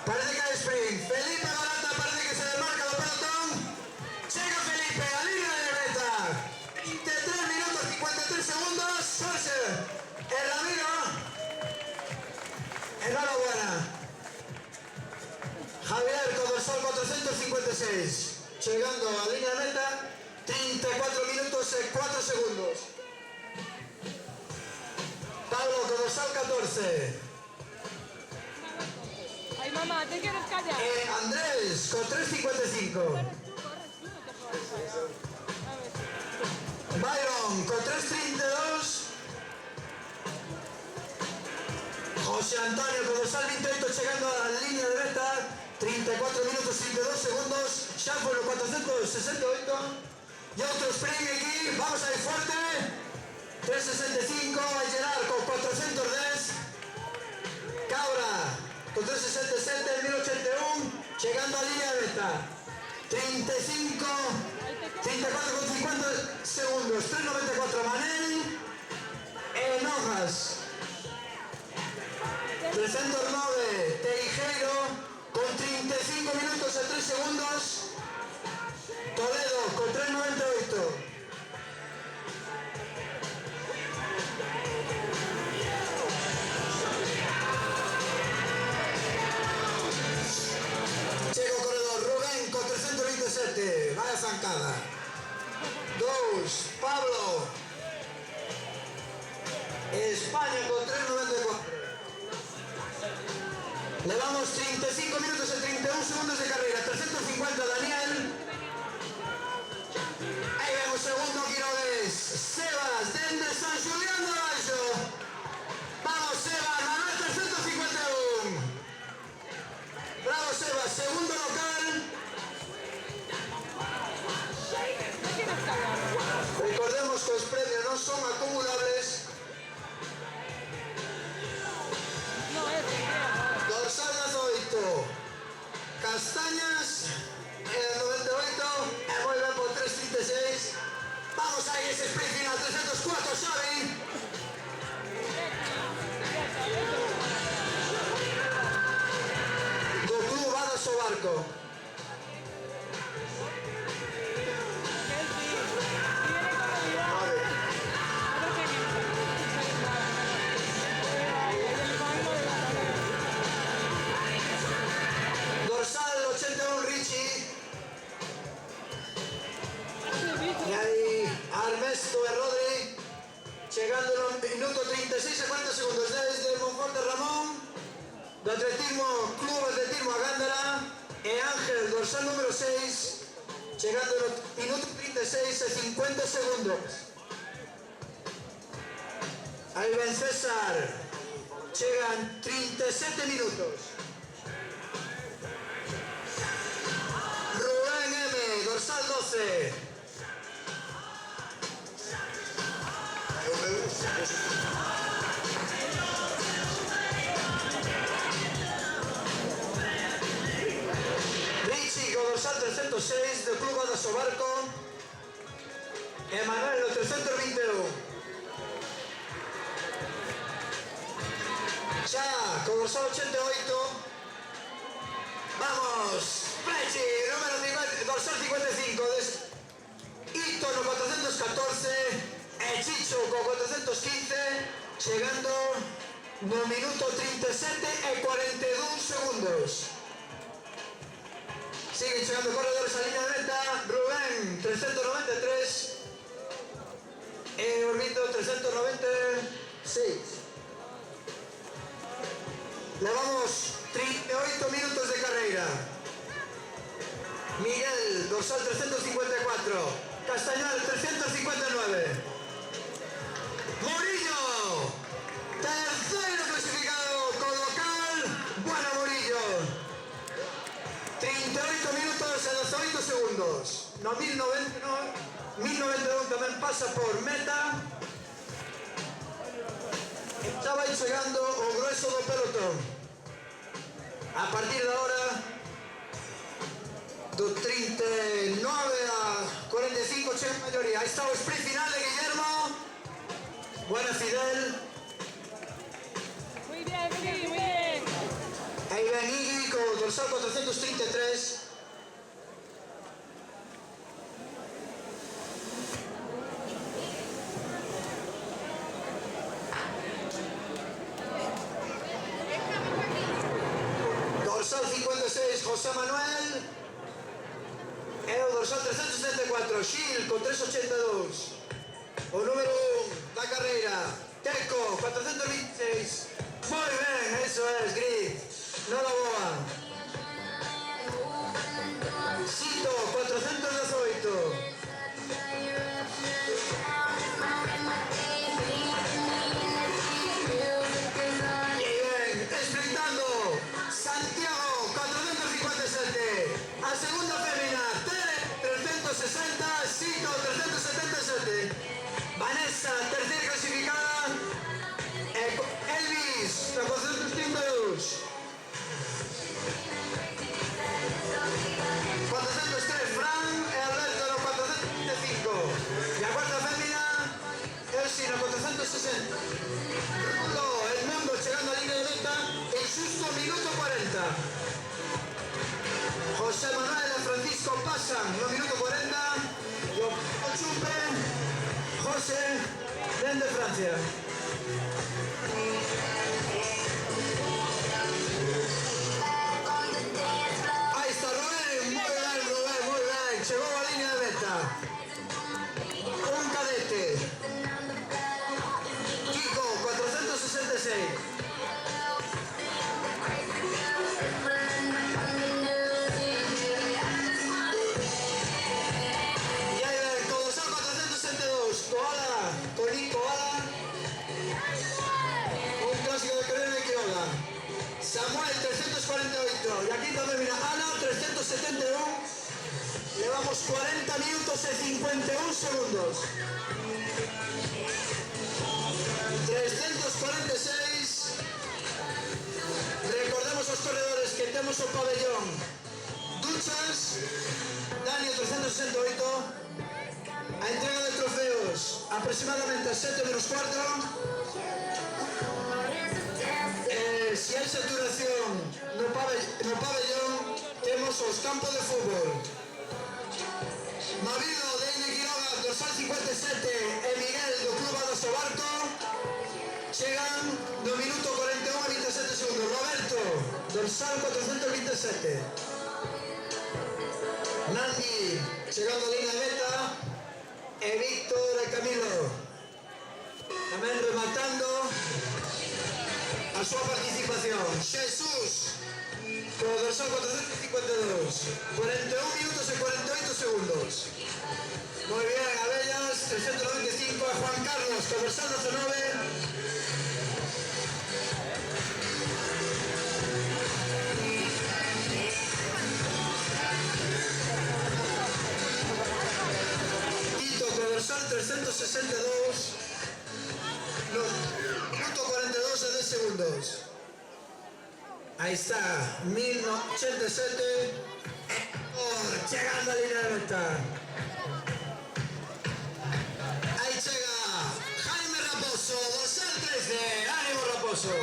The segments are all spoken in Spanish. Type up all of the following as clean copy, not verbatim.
Parece que hay sprint. Felipe Barata parece que se desmarca el pelotón. Llega Felipe a línea de meta. 23 minutos 53 segundos. Sorcer. El Ramiro. Enhorabuena. Javier con dorsal 456. Llegando a línea de meta. 34 minutos y 4 segundos. Pablo con dorsal 14. Ay, mamá, ¿te quieres callar? Andrés con 3.55. Byron con 3.32. José Antonio con dorsal 28 llegando a la línea de meta. 34 minutos 32 segundos. Schaffner 468. Y otro sprint aquí. Vamos a ir fuerte. 3.65. Gerard con 410. Cabra con 3.67, 1081, llegando a línea de meta. 34 con 50 segundos. 3.94 Manel. Enojas. 309 Teijeiro con 35 minutos y 3 segundos. Toledo con 3.98. Checo corredor, Rubén con 327, vaya zancada. 2, Pablo. España con 3.94. Le damos 35 minutos y 31 segundos de carrera. 350 Daniel. Ahí vemos segundo Quirogues. Sebas desde San Julián de Baixo. Vamos Sebas, Manuel 351. Bravo Sebas, segundo local. Recordemos que los premios no son acumulables. Dorsal 18. Castañas, el 98. Muy bien por 3.36. Vamos ahí, ese sprint final, 304, Xavi. Club Bada Sobarco. Dorsal 81 Richie. Y ahí Armesto de Rodri. Llegando en un minuto 36 a 40 segundos desde Monforte Ramón. De atletismo, Club Atletismo Agándara. E Ángel, dorsal número 6. Llegando en un minuto 36 a 50 segundos. Ahí ven César. Llegan 37 minutos. Rubén M, dorsal 12. Richie con dorsal 306 del Club Bada Sobarco. Emanuel 321. Ya con dorsal 88. Vamos, Frechi, número 50, dorsal 55. Ito 414. Chicho con 415, llegando no minuto 37 y 42 segundos. Siguen llegando corredores a línea de meta. Rubén 393, Orbito 396. Llevamos 38 minutos de carrera. Miguel, dorsal 354, Castañal 359. Murillo, tercero clasificado con local. Bueno, Murillo. 38 minutos y 18 segundos. No, 1090, no. 1091 también pasa por meta. Estaba ahí llegando o grueso do pelotón. A partir de ahora, do 39 a 45 chega mayoría. Ahí está el sprint final de Guillermo. Buena Fidel. Muy bien, muy bien. Ahí ven Iggy con dorsal 433. Dorsal 56, José Manuel. Dorsal 374, Gil con 382. O número 1, la carrera. Teco, 426. Muy bien, eso es, Grit. No la boa. Cito, 418. Santiago, 457. A segunda fémina, Tere, 360. Cito, 377. Vanessa, tercera clasificada. Elvis, 432. 403, Fran e Alberto, no 435. Y a cuarta fémina, Elsie, no 460. El mundo llegando a línea de meta en justo minuto 40. José Manuel y Francisco pasan, no minuto 40. Yo Chupe, José, ven de Francia. Ahí está Rubén, muy bien Rubén, muy bien. Llegó a la línea de meta. Un cadete. Kiko, 466. Y ahí ven, Codosal 462. Koala, Tony Koala. Un clásico de Corona y Quiroga. Samuel, 348. Y aquí también, mira, Ana, 371. Llevamos 40 minutos y 51 segundos. 346. Recordemos los corredores que tenemos el pabellón. Duchas, Dani 368. A entrega de trofeos, aproximadamente a 7 menos 4. Si hay saturación no pabellón, tenemos los campos de fútbol. Marido de Ine Quiroga, dorsal 57, e Miguel do Club Adoso Barco. Llegan 2 minutos 41 a 27 segundos. Roberto, dorsal 427. Nandi, llegando a línea de meta. E Víctor e Camilo. También rematando a su participación. Jesús, con dorsal 452. 41 minutos y 48 segundos. Muy bien, Abellas, 395. A Juan Carlos, con dorsal 19. Dorsal 362, minuto 42 de 10 segundos. Ahí está, 1087. Llegando a la línea de meta. Ahí llega Jaime Raposo, dorsal 13. ¡Ánimo, Raposo!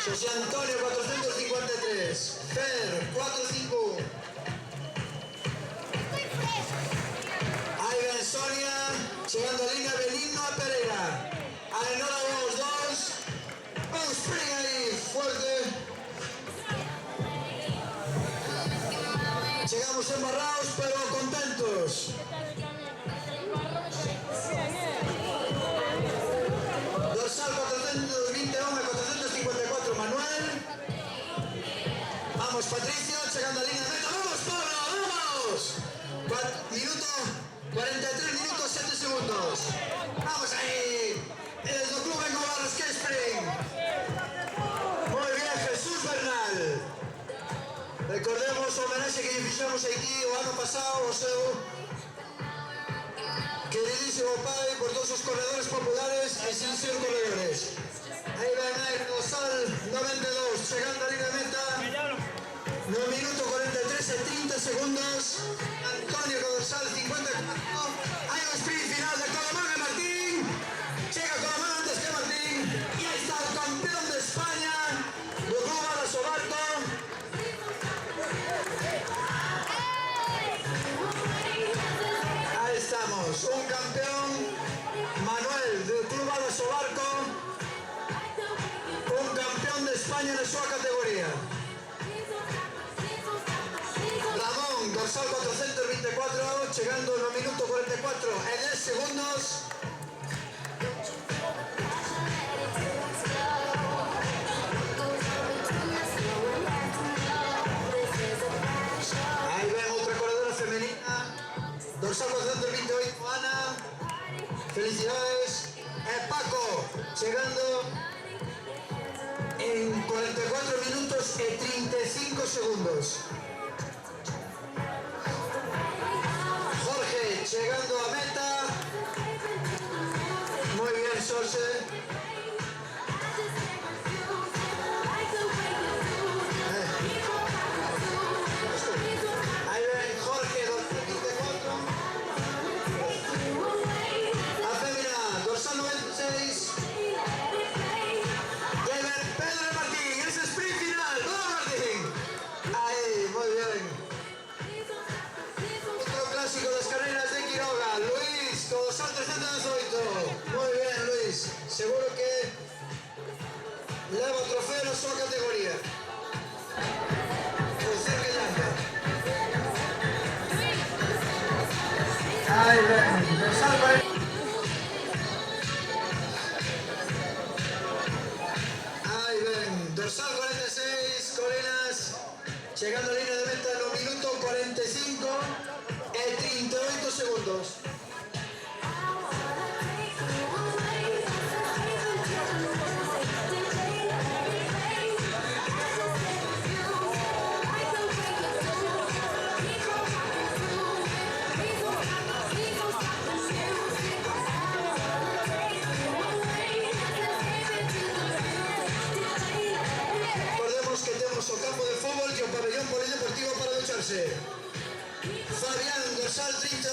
José Antonio, 453. Fer, 451. Sonia, llegando a línea Benigno a Pereira. Ainhoa, vamos dos. Un sprint ahí, fuerte. Llegamos embarrados, pero contentos. Dorsal 421 a 454, Manuel. Vamos, Patricio, llegando a línea de meta. ¡Vamos, Pablo! ¡Vamos! Minuto 43 minutos 7 segundos. Vamos ahí. El Club Bengo Barros que Spring. Muy bien, Jesús Bernal. Recordemos o homenaje que hicimos aquí o ano pasado o seu queridísimo pai por todos os corredores populares e sin ser corredores. Ahí ven ahí, dorsal 92, chegando a línea meta. No minuto 43 e 30 segundos. Antonio con dorsal 54. Hay un sprint final de Colomán y Martín. Llega Colomán antes que Martín. Y ahí está el campeón de España. año na súa categoría. Ramón, dorsal 424, chegando no minuto 44 e 10 segundos. Aí ven outra corredora femenina, dorsal 428, Ana. Felicidades. E Paco, chegando en 44 minutos e 35 segundos. Jorge, llegando a meta. Muy bien, Sorse. Ahí ven, Jorge, 2024. A fémina, dorsal 96. Y ahí ven, Pedro Martín, es sprint final. ¡Vamos, Martín! Ahí, muy bien. Otro clásico de las carreras de Quiroga, Luis, con dorsal 318. Muy bien, Luis. Seguro que leva trofeo na súa categoría. Tercer que llama. Ahí ven, dorsal 40. Ahí ven, dorsal 46, Colinas, llegando a línea de meta en los minutos 45 e 38 segundos. Recordemos que tenemos o campo de fútbol y o pabellón polideportivo para ducharse. Fabián, dorsal 38,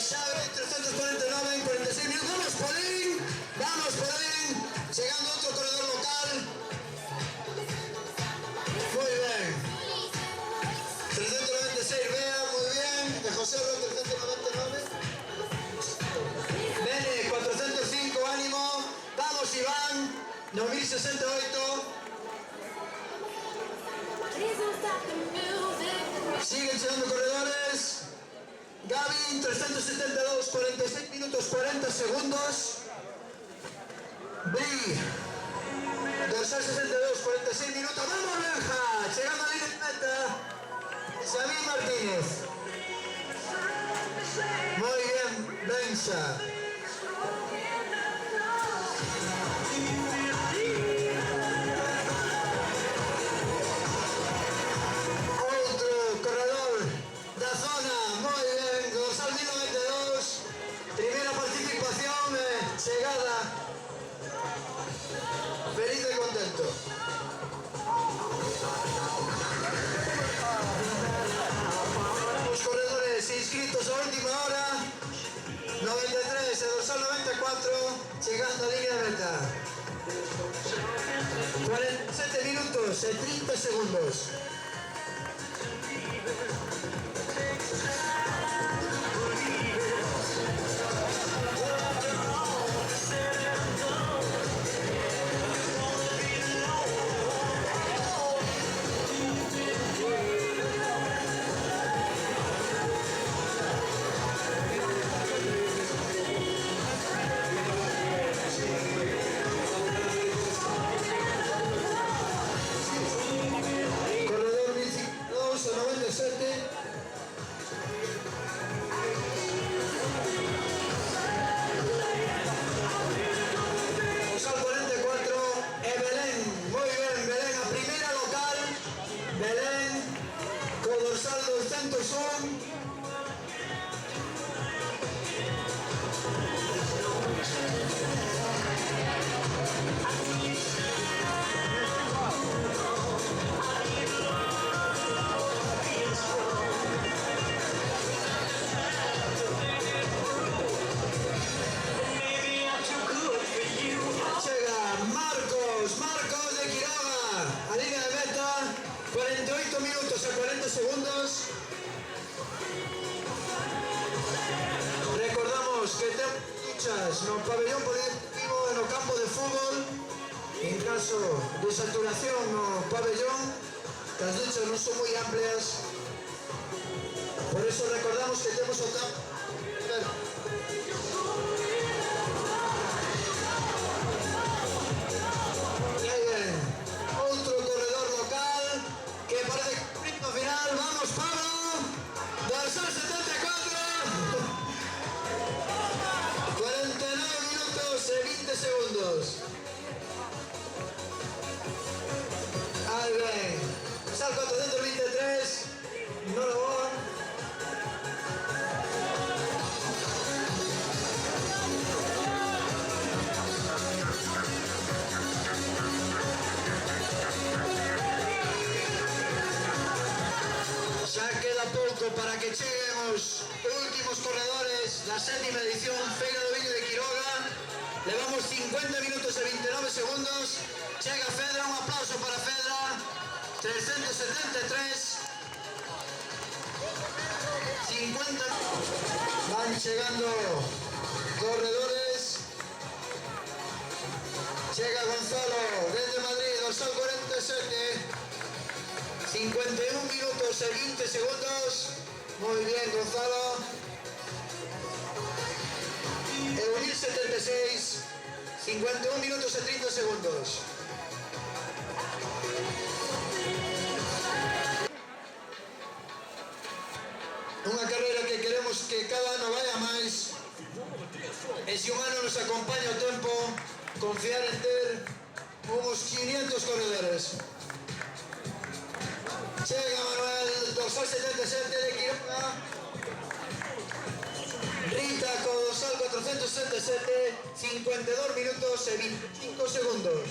Xavi 349 en 46 minutos. ¡Vamos, Polín! ¡Vamos, Polín! Llegando otro corredor local. Muy bien. 396, Bea, muy bien. De José Ron, 399. Bene, 405, ánimo. Vamos, Iván, 9068. Siguen llegando corredores. Gaby, 372, 46 minutos 40 segundos. Bri, dorsal 62, 46 minutos. ¡Vamos, Benja! Llegando a la línea de meta. Xavi Martínez. Muy bien, Benja. Llegada. Feliz y contento. Los corredores inscritos a última hora. 93, el dorsal 94, llegando a línea de meta. 47 minutos y 30 segundos. No pabellón polideportivo, en el campo de fútbol. En caso caso de saturación no pabellón, que as duchas non son moi amplias, por eso recordamos que temos o campo. Outro corredor local que parece que no final. Vamos, Pablo, dorsal 74, 49 minutos e 20 segundos. Ahí ven, sal 423, no lo van. Xa queda pouco para que cheguen os últimos corredores da sétima edición Feira do Viño de Quiroga. Levamos 50 minutos e 29 segundos. Chega Fedra, un aplauso para Fedra. 373. 50. Van chegando corredores. Chega Gonzalo desde Madrid, dorsal 47. 51 minutos e 20 segundos. Muy bien, Gonzalo. Eunil 76. 51 minutos e 30 segundos. Unha carreira que queremos que cada ano vaya máis. E se un ano nos acompaña o tempo, confiar en ter uns 500 corredores. Chega Manuel, dorsal 77 de Quiroga. Rita con dorsal 477, 52 minutos e 25 segundos.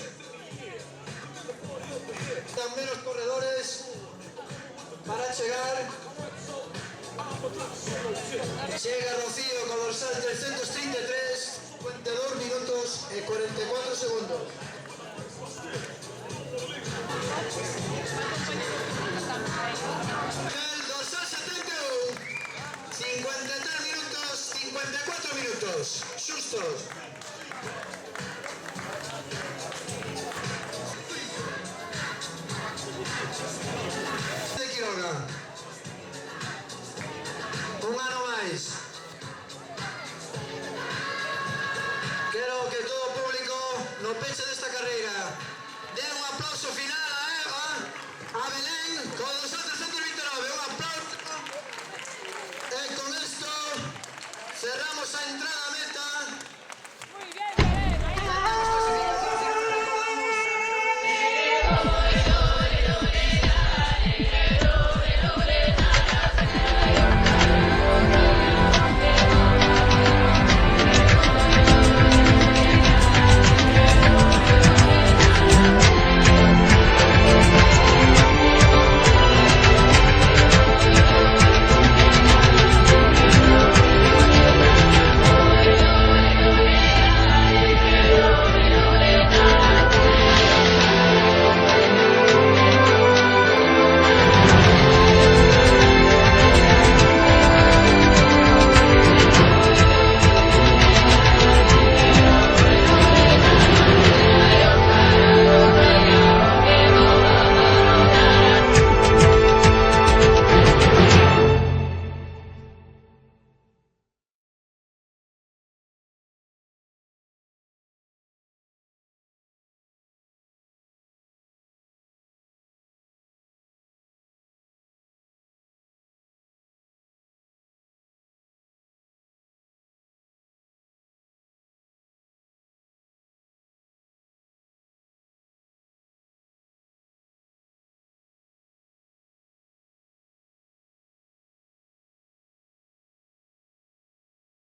Dan menos corredores para chegar. Chega Rocío con dorsal 333, 52 minutos e 44 segundos. El dorsal 71, 53 minutos, 54 minutos, xustos. De Quiroga. Un ano máis. Quero que todo o público no peche desta carreira dé un aplauso final a Eva, a Belén, con os outros 129. Un aplauso. E con esto cerramos a entrada a meta. Muy bien, Belén. Ahí está. Tenemos clasificación final, recordamos.